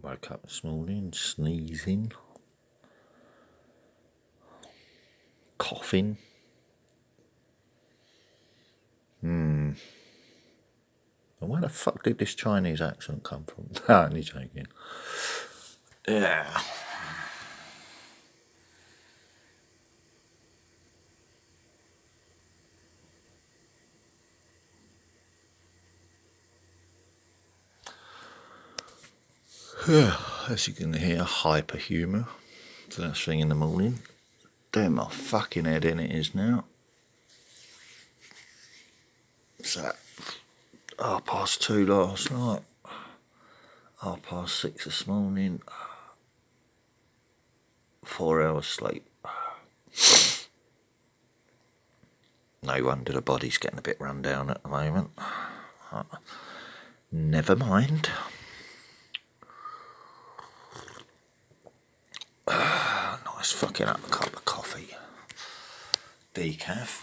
Woke up this morning, sneezing, coughing. And where the fuck did this Chinese accent come from? No, only joking. Yeah. As you can hear, hyper humour. First thing in the morning. Damn my fucking head in it is now. So, 2:30 last night. 6:30 this morning. 4 hours sleep. No wonder the body's getting a bit run down at the moment. Never mind. Nice fucking up cup of coffee. Decaf.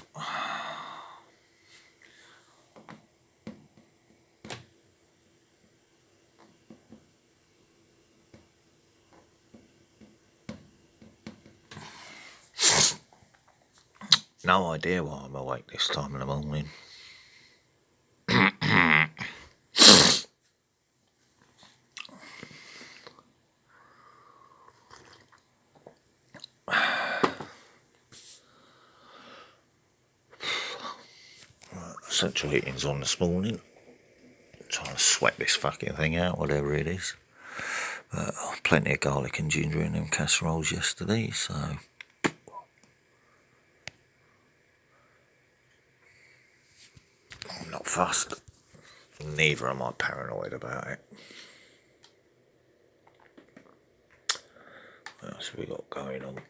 No idea why I'm awake this time in the morning. Central heating's on this morning. Trying to sweat this fucking thing out, whatever it is. Plenty of garlic and ginger in them casseroles yesterday, so I'm not fussed. Neither am I paranoid about it. What else have we got going on?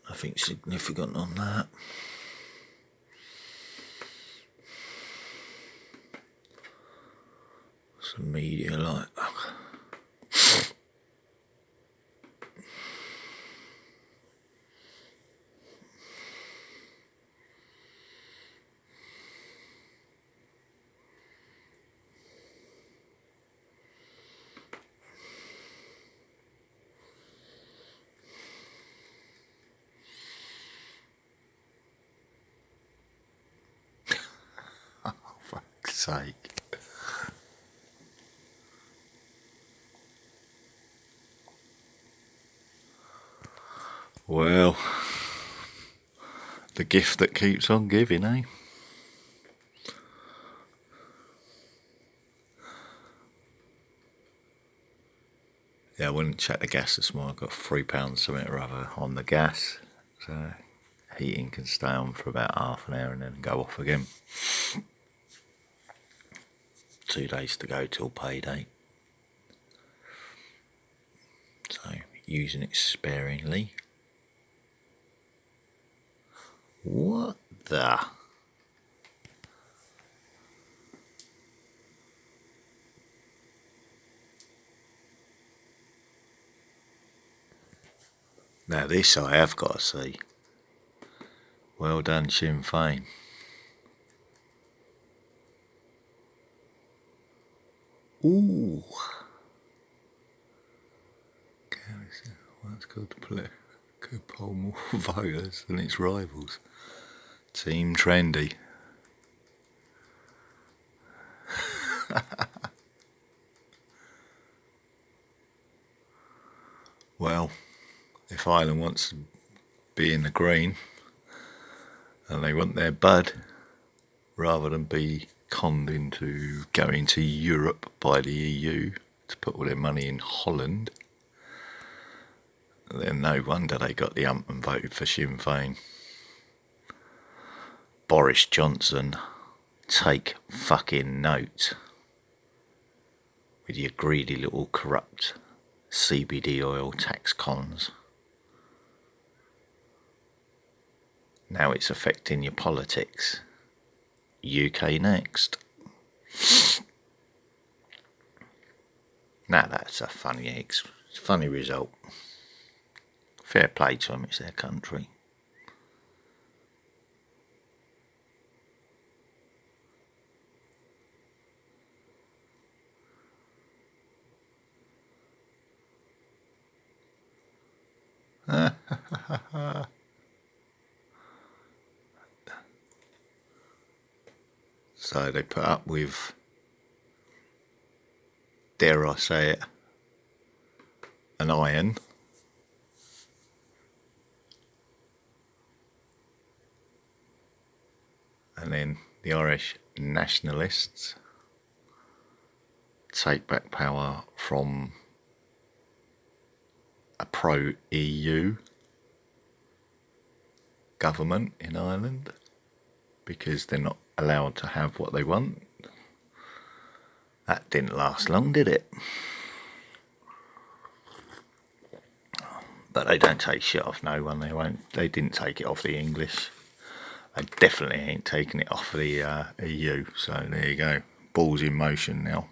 Nothing significant on that. Some media like fuck's sake. Well, the gift that keeps on giving, eh? Yeah, I went and checked the gas this morning. I got £3 something or other on the gas. So heating can stay on for about half an hour and then go off again. 2 days to go till payday. So using it sparingly. What the? Now this I have got to see. Well done, Sinn Féin. Ooh. That's good to play. Could poll more voters than its rivals. Team Trendy. Well, if Ireland wants to be in the green and they want their bud, rather than be conned into going to Europe by the EU to put all their money in Holland, then no wonder they got the hump and voted for Sinn Féin. Boris Johnson, take fucking note with your greedy little corrupt CBD oil tax cons. Now it's affecting your politics. UK next. Now that's a funny result. Fair play to them, it's their country. So they put up with, dare I say it, an iron. And then the Irish nationalists take back power from a pro-EU government in Ireland because they're not allowed to have what they want. That didn't last long, did it? But they don't take shit off no one. They didn't take it off the English. They definitely ain't taking it off the EU. So there you go. Ball's in motion now.